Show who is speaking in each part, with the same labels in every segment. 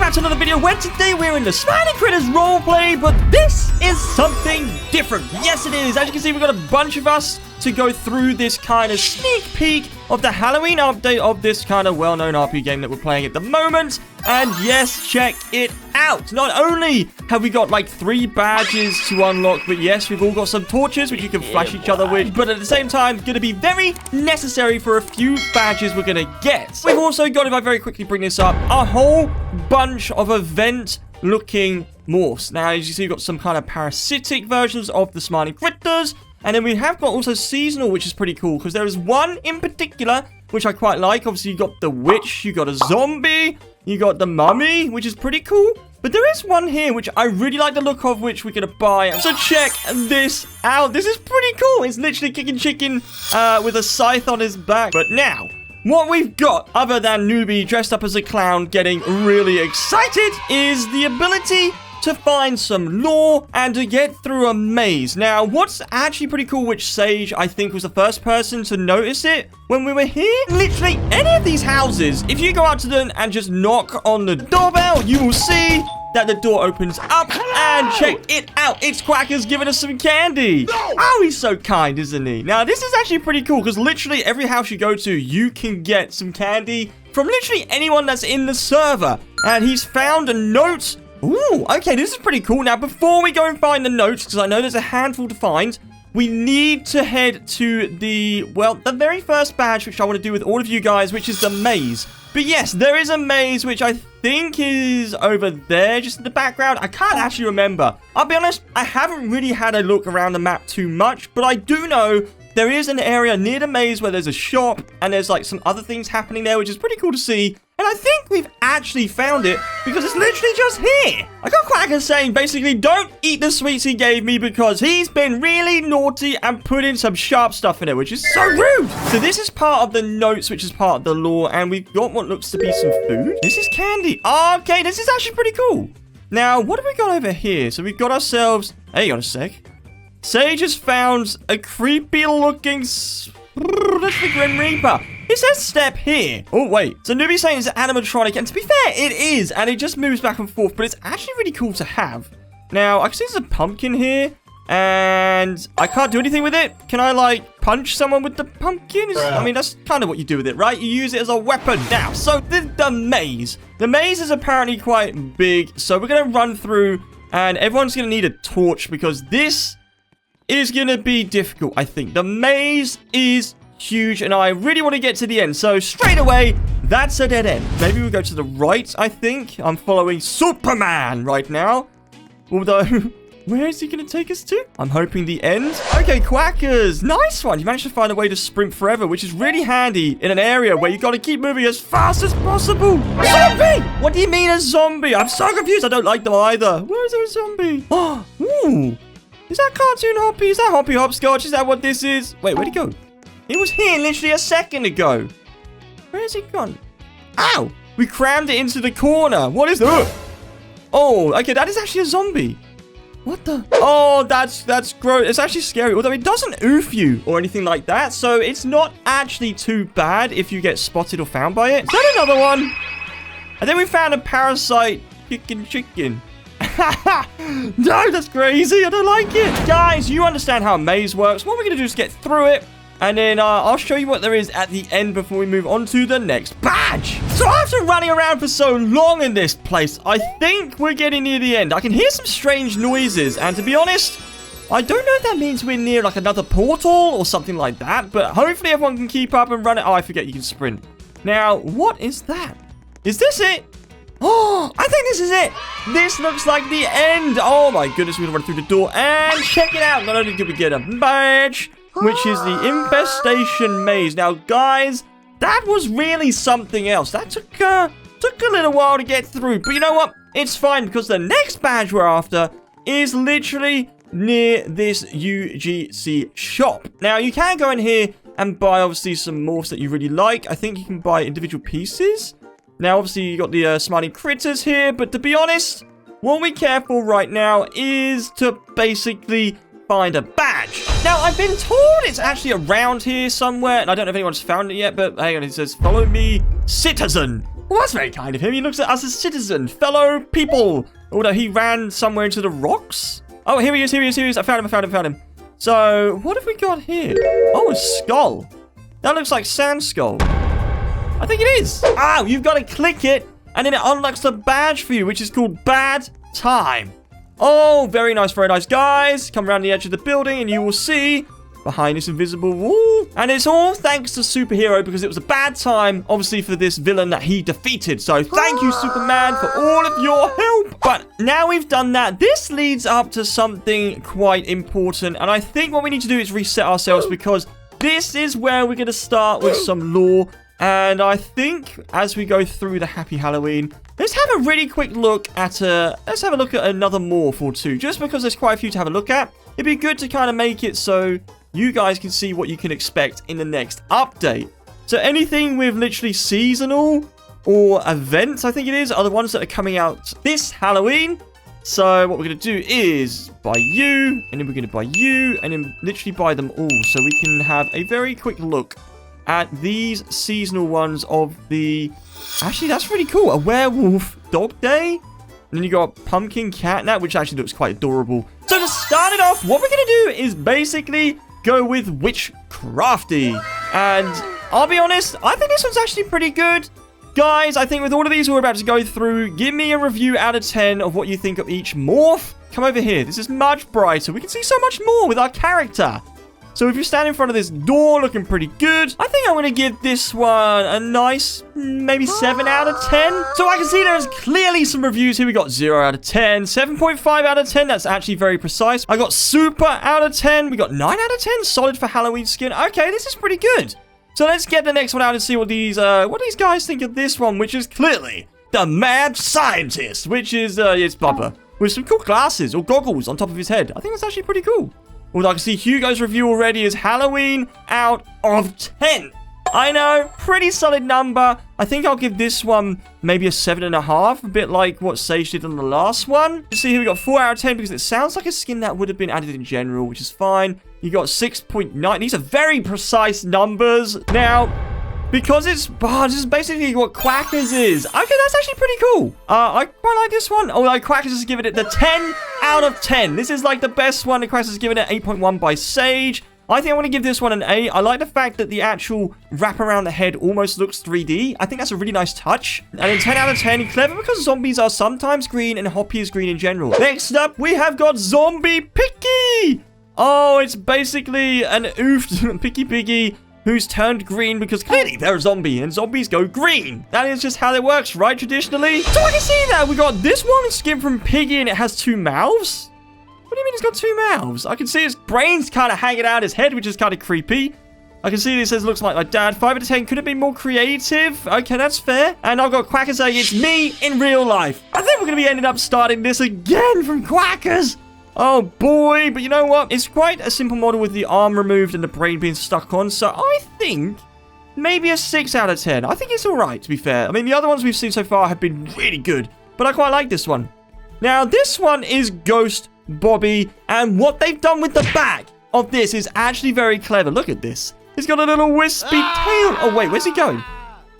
Speaker 1: back to another video where today we're in the Smiling Critters roleplay, but this is something different. Yes, it is. As you can see, we've got a bunch of us to go through this kind of sneak peek of the Halloween update of this kind of well-known RP game that we're playing at the moment. And yes, check it out. Not only have we got like 3 badges to unlock, but yes, we've all got some torches which you can flash each other with. But at the same time, going to be very necessary for a few badges we're going to get. We've also got, if I very quickly bring this up, a whole bunch of event-looking morphs. Now, as you see, we've got some kind of parasitic versions of the Smiling Critters. And then we have got also seasonal, which is pretty cool, because there is one in particular, which I quite like. Obviously, you got the witch, you got a zombie, you got the mummy, which is pretty cool. But there is one here, which I really like the look of, which we're going to buy. So check this out. This is pretty cool. It's literally kicking chicken with a scythe on his back. But now, what we've got, other than Newbie dressed up as a clown getting really excited, is the ability to find some lore and to get through a maze. Now, what's actually pretty cool, which Sage, I think, was the first person to notice it when we were here. Literally, any of these houses, if you go out to them and just knock on the doorbell, you will see that the door opens up. And check it out. It's Quacker's giving us some candy. No! Oh, he's so kind, isn't he? Now, this is actually pretty cool because literally every house you go to, you can get some candy from literally anyone that's in the server. And he's found a note. Ooh, okay, this is pretty cool. Now, before we go and find the notes, because I know there's a handful to find, we need to head to the very first badge, which I want to do with all of you guys, which is the maze. But yes, there is a maze, which I think is over there, just in the background. I can't actually remember. I'll be honest, I haven't really had a look around the map too much, but I do know there is an area near the maze where there's a shop, and there's like some other things happening there, which is pretty cool to see. And I think we've actually found it because it's literally just here. I got Quacker saying basically don't eat the sweets he gave me because he's been really naughty and put in some sharp stuff in it, which is so rude. So this is part of the notes, which is part of the lore, and we've got what looks to be some food. This is candy. Okay, this is actually pretty cool. Now, what have we got over here? So we've got ourselves... Hang on a sec. Sage has found a creepy looking... That's the Grim Reaper. It says step here. Oh, wait. So Newbie's saying it's an animatronic. And to be fair, it is. And it just moves back and forth. But it's actually really cool to have. Now, I can see there's a pumpkin here. And I can't do anything with it. Can I, like, punch someone with the pumpkin? I mean, that's kind of what you do with it, right? You use it as a weapon. Now, so the maze. The maze is apparently quite big. So we're going to run through. And everyone's going to need a torch. Because this is going to be difficult, I think. The maze is huge, and I really want to get to the end. So, straight away, that's a dead end. Maybe we'll go to the right, I think. I'm following Superman right now. Although, where is he going to take us to? I'm hoping the end. Okay, Quackers. Nice one. You managed to find a way to sprint forever, which is really handy in an area where you got to keep moving as fast as possible. Zombie! What do you mean a zombie? I'm so confused. I don't like them either. Where is there a zombie? Oh, ooh. Is that Cartoon Hoppy? Is that Hoppy Hopscotch? Is that what this is? Wait, where'd he go? He was here literally a second ago. Where has he gone? Ow! We crammed it into the corner. What is that? Oh, okay, that is actually a zombie. What the? Oh, that's gross. It's actually scary. Although it doesn't oof you or anything like that. So it's not actually too bad if you get spotted or found by it. Is that another one? I think we found a parasite chicken. No, that's crazy. I don't like it. Guys, you understand how a maze works. What we're going to do is get through it. And then I'll show you what there is at the end before we move on to the next badge. So after running around for so long in this place, I think we're getting near the end. I can hear some strange noises. And to be honest, I don't know if that means we're near like another portal or something like that. But hopefully everyone can keep up and run it. Oh, I forget you can sprint. Now, what is that? Is this it? Oh, I think this is it. This looks like the end. Oh my goodness, we're gonna run through the door and check it out. Not only did we get a badge, which is the infestation maze. Now, guys, that was really something else. That took a little while to get through. But you know what? It's fine because the next badge we're after is literally near this UGC shop. Now, you can go in here and buy, obviously, some morphs that you really like. I think you can buy individual pieces. Now, obviously, you got the Smiling Critters here, but to be honest, what we care for right now is to basically find a badge. Now, I've been told it's actually around here somewhere, and I don't know if anyone's found it yet, but hang on, it says, follow me, citizen. Well, that's very kind of him. He looks at us as citizen, fellow people. Oh, no, he ran somewhere into the rocks. Oh, here he is. I found him. So, what have we got here? Oh, a skull. That looks like Sand Skull. I think it is. Oh, you've got to click it, and then it unlocks the badge for you, which is called Bad Time. Oh, very nice, guys. Come around the edge of the building, and you will see behind this invisible wall. And it's all thanks to Superhero, because it was a bad time, obviously, for this villain that he defeated. So thank you, Superman, for all of your help. But now we've done that, this leads up to something quite important. And I think what we need to do is reset ourselves, because this is where we're going to start with some lore. And I think as we go through the Happy Halloween, let's have a really quick look at another morph or two, just because there's quite a few to have a look at. It'd be good to kind of make it so you guys can see what you can expect in the next update. So anything with literally seasonal or events, I think it is, are the ones that are coming out this Halloween. So what we're going to do is buy you, and then we're going to buy you, and then literally buy them all, so we can have a very quick look at these seasonal ones of the... Actually, that's really cool. A werewolf dog day. And then you got pumpkin catnap, which actually looks quite adorable. So to start it off, what we're going to do is basically go with Witchcrafty. And I'll be honest, I think this one's actually pretty good. Guys, I think with all of these we're about to go through, give me a review out of 10 of what you think of each morph. Come over here. This is much brighter. We can see so much more with our character. So if you stand in front of this door looking pretty good, I think I'm going to give this one a nice, maybe 7 out of 10. So I can see there's clearly some reviews here. We got 0 out of 10, 7.5 out of 10. That's actually very precise. I got super out of 10. We got 9 out of 10. Solid for Halloween skin. Okay, this is pretty good. So let's get the next one out and see what these guys think of this one, which is clearly the Mad Scientist, which is, it's Bubba, with some cool glasses or goggles on top of his head. I think that's actually pretty cool. Although I can see Hugo's review already is Halloween out of 10. I know, pretty solid number. I think I'll give this one maybe a 7.5, a bit like what Sage did on the last one. You see here we got 4 out of 10 because it sounds like a skin that would have been added in general, which is fine. You got 6.9. These are very precise numbers. Now, because this is basically what Quackers is. Okay, that's actually pretty cool. I quite like this one. Although Quackers has given it the 10 out of 10. This is like the best one. Quackers has given it 8.1 by Sage. I think I want to give this one an 8. I like the fact that the actual wrap around the head almost looks 3D. I think that's a really nice touch. And then 10 out of 10. Clever because zombies are sometimes green and Hoppy is green in general. Next up, we have got Zombie Picky. Oh, it's basically an oofed Picky Piggy who's turned green because clearly they're a zombie and zombies go green. That is just how it works, right? Traditionally. So I can see that we got this one skin from Piggy and it has 2 mouths. What do you mean it's got 2 mouths? I can see his brains kind of hanging out his head, which is kind of creepy. I can see this says looks like my dad. 5 out of 10. Could it be more creative? Okay, that's fair. And I've got Quackers saying it's me in real life. I think we're going to be ending up starting this again from Quackers. Oh boy, but you know what? It's quite a simple model with the arm removed and the brain being stuck on. So I think maybe a 6 out of 10. I think it's all right, to be fair. I mean, the other ones we've seen so far have been really good, but I quite like this one. Now, this one is Ghost Bobby, and what they've done with the back of this is actually very clever. Look at this. He's got a little wispy tail. Oh, wait, where's he going?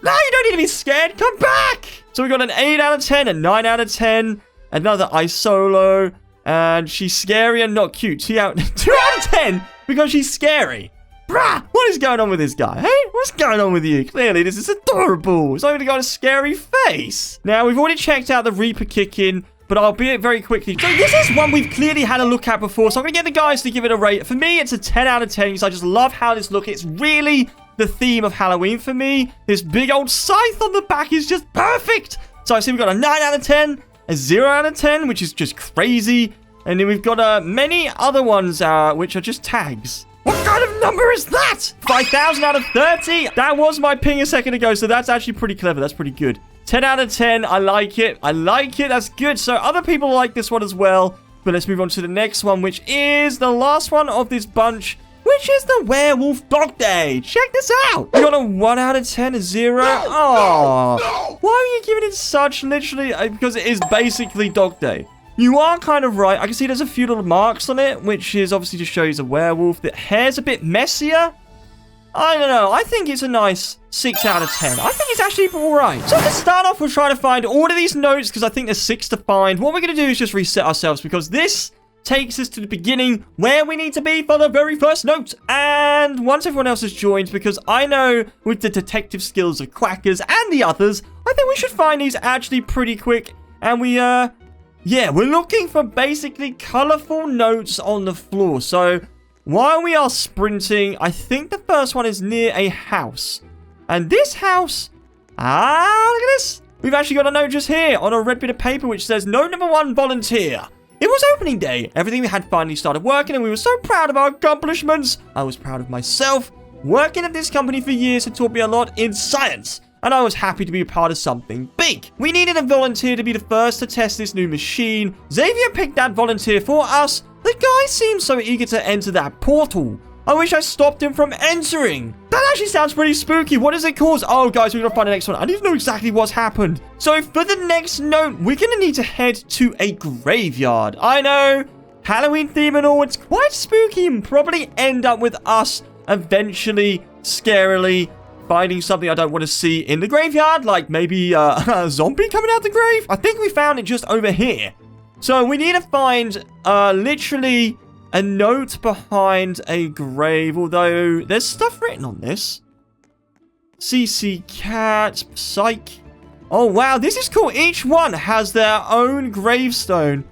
Speaker 1: No, you don't need to be scared. Come back. So we got an 8 out of 10, a 9 out of 10, another Ice Solo. And she's scary and not cute. 2 out of 10 because she's scary. Bruh, what is going on with this guy? Hey, what's going on with you? Clearly, this is adorable. It's not even got a scary face. Now, we've already checked out the Reaper Kicking, but I'll be it very quickly. So this is one we've clearly had a look at before, so I'm going to get the guys to give it a rate. For me, it's a 10 out of 10 because I just love how this looks. It's really the theme of Halloween for me. This big old scythe on the back is just perfect. So I see we've got a 9 out of 10. A 0 out of 10, which is just crazy. And then we've got many other ones, which are just tags. What kind of number is that? 5,000 out of 30. That was my ping a second ago, so that's actually pretty clever. That's pretty good. 10 out of 10. I like it. I like it. That's good. So other people like this one as well. But let's move on to the next one, which is the last one of this bunch, which is the Werewolf Dog Day. Check this out. We got a 1 out of 10, a 0. Oh, why are you giving it such literally? Because it is basically Dog Day. You are kind of right. I can see there's a few little marks on it, which is obviously to show he's a werewolf. The hair's a bit messier. I don't know. I think it's a nice 6 out of 10. I think it's actually all right. So to start off, we'll try to find all of these notes because I think there's 6 to find. What we're going to do is just reset ourselves because this takes us to the beginning where we need to be for the very first note. And once everyone else has joined, because I know with the detective skills of Quackers and the others, I think we should find these actually pretty quick. And we're looking for basically colorful notes on the floor. So while we are sprinting, I think the first one is near a house. And this house, look at this. We've actually got a note just here on a red bit of paper which says, note number 1, volunteer. It was opening day. Everything we had finally started working and we were so proud of our accomplishments. I was proud of myself. Working at this company for years had taught me a lot in science. And I was happy to be a part of something big. We needed a volunteer to be the first to test this new machine. Xavier picked that volunteer for us. The guy seemed so eager to enter that portal. I wish I stopped him from entering. That actually sounds pretty spooky. What does it cause? Oh, guys, we're going to find the next one. I need to know exactly what's happened. So for the next note, we're going to need to head to a graveyard. I know, Halloween theme and all. It's quite spooky and probably end up with us eventually, scarily, finding something I don't want to see in the graveyard. Like maybe a zombie coming out the grave. I think we found it just over here. So we need to find literally a note behind a grave, although there's stuff written on this. CC Cat, Psych. Oh, wow, this is cool. Each one has their own gravestone.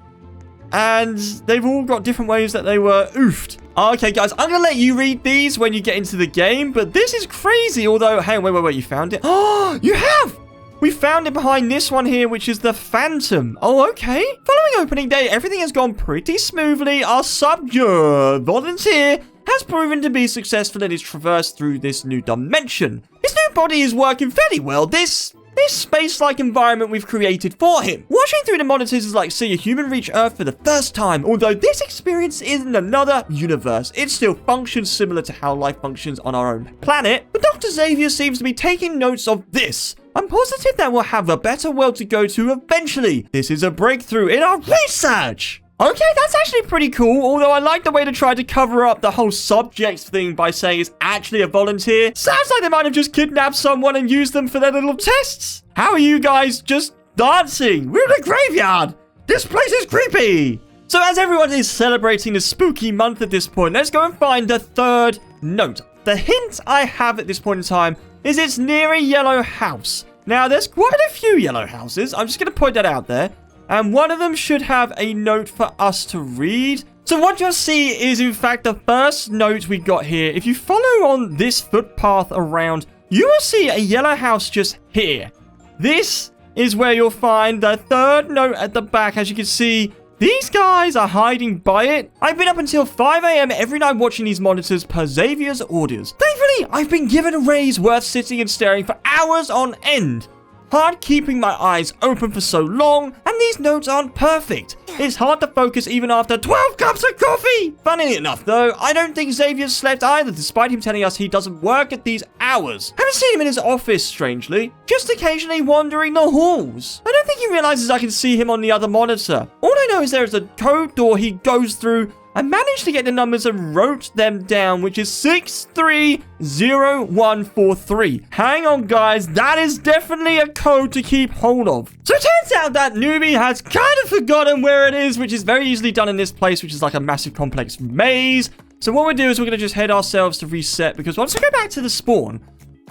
Speaker 1: And they've all got different ways that they were oofed. Okay, guys, I'm going to let you read these when you get into the game. But this is crazy, although... Hey, wait, you found it? Oh, you have! We found it behind this one here, which is the Phantom. Oh, okay. Following opening day, everything has gone pretty smoothly. Our volunteer has proven to be successful and is traversed through this new dimension. His new body is working fairly well. This space-like environment we've created for him. Watching through the monitors is like seeing a human reach Earth for the first time. Although this experience is in another universe, it still functions similar to how life functions on our own planet. But Dr. Xavier seems to be taking notes of this. I'm positive that we'll have a better world to go to eventually. This is a breakthrough in our research. Okay, that's actually pretty cool, although I like the way they tried to cover up the whole subjects thing by saying it's actually a volunteer. Sounds like they might have just kidnapped someone and used them for their little tests. How are you guys just dancing? We're in a graveyard. This place is creepy. So as everyone is celebrating the spooky month at this point, let's go and find the third note. The hint I have at this point in time is it's near a yellow house. Now, there's quite a few yellow houses. I'm just going to point that out there. And one of them should have a note for us to read. So what you'll see is, in fact, the first note we got here. If you follow on this footpath around, you will see a yellow house just here. This is where you'll find the third note at the back. As you can see, these guys are hiding by it. I've been up until 5 a.m. every night watching these monitors per Xavier's orders. Thankfully, I've been given a raise worth sitting and staring for hours on end. Hard keeping my eyes open for so long, and these notes aren't perfect. It's hard to focus even after 12 cups of coffee. Funny enough, though, I don't think Xavier's slept either, despite him telling us he doesn't work at these hours. Haven't seen him in his office, strangely. Just occasionally wandering the halls. I don't think he realizes I can see him on the other monitor. All I know is there is a code door he goes through. I managed to get the numbers and wrote them down, which is 630143. Hang on, guys. That is definitely a code to keep hold of. So it turns out that newbie has kind of forgotten where it is, which is very easily done in this place, which is like a massive complex maze. So what we'll do is we're going to just head ourselves to reset, because once we go back to the spawn,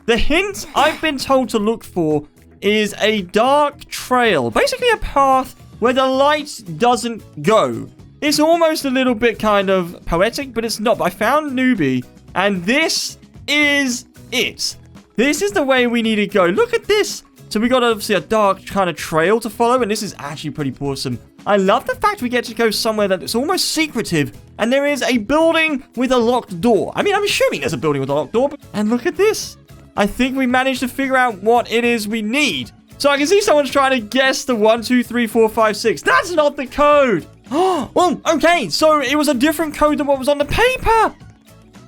Speaker 1: the hint I've been told to look for is a dark trail. Basically a path where the light doesn't go. It's almost a little bit kind of poetic, but it's not. But I found newbie, and this is it. This is the way we need to go. Look at this. So we got obviously a dark kind of trail to follow, and this is actually pretty awesome. I love the fact we get to go somewhere that is almost secretive, and there is a building with a locked door. I mean, I'm assuming there's a building with a locked door, and look at this. I think we managed to figure out what it is we need. So I can see someone's trying to guess the 1, 2, 3, 4, 5, 6. That's not the code. Oh, okay. So it was a different code than what was on the paper.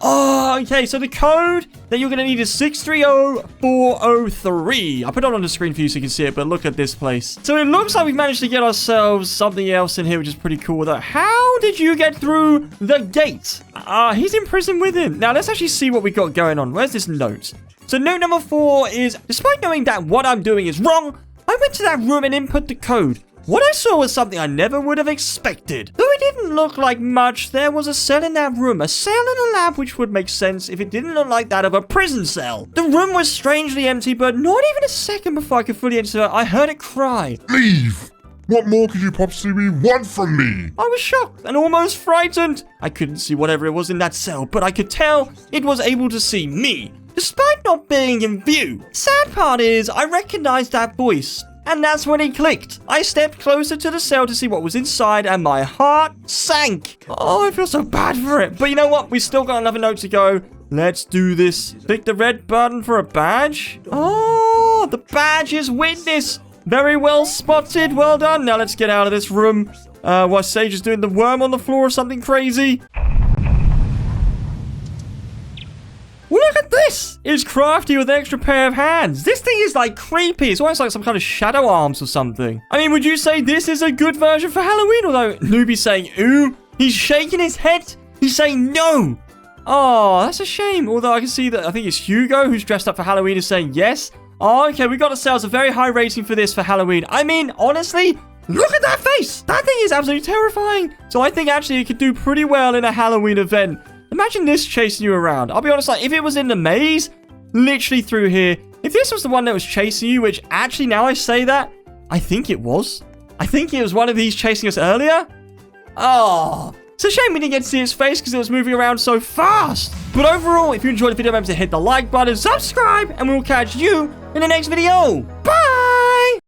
Speaker 1: Oh, okay. So the code that you're going to need is 630403. I'll put it on the screen for you so you can see it, but look at this place. So it looks like we've managed to get ourselves something else in here, which is pretty cool, though. How did you get through the gate? He's in prison with him. Now, let's actually see what we got going on. Where's this note? So note number 4 is, despite knowing that what I'm doing is wrong, I went to that room and input the code. What I saw was something I never would have expected. Though it didn't look like much, there was a cell in that room. A cell in a lab, which would make sense if it didn't look like that of a prison cell. The room was strangely empty, but not even a second before I could fully enter it, I heard it cry.
Speaker 2: Leave! What more could you possibly want from me?
Speaker 1: I was shocked and almost frightened. I couldn't see whatever it was in that cell, but I could tell it was able to see me, despite not being in view. Sad part is, I recognized that voice. And that's when it clicked. I stepped closer to the cell to see what was inside, and my heart sank. Oh, I feel so bad for it. But you know what? We still got another note to go. Let's do this. Click the red button for a badge. Oh, the badge is witness. Very well spotted. Well done. Now let's get out of this room. While Sage is doing the worm on the floor or something crazy. Look at this! It's crafty with an extra pair of hands. This thing is like creepy. It's almost like some kind of shadow arms or something. I mean, would you say this is a good version for Halloween? Although Noobie's saying, ooh, he's shaking his head. He's saying no. Oh, that's a shame. Although I can see that I think it's Hugo who's dressed up for Halloween is saying yes. Oh, okay, we got ourselves a very high rating for this for Halloween. I mean, honestly, look at that face. That thing is absolutely terrifying. So I think actually it could do pretty well in a Halloween event. Imagine this chasing you around. I'll be honest, like, if it was in the maze, literally through here, if this was the one that was chasing you, which actually, now I say that, I think it was. I think it was one of these chasing us earlier. Oh, it's a shame we didn't get to see his face because it was moving around so fast. But overall, if you enjoyed the video, remember to hit the like button, subscribe, and we will catch you in the next video. Bye!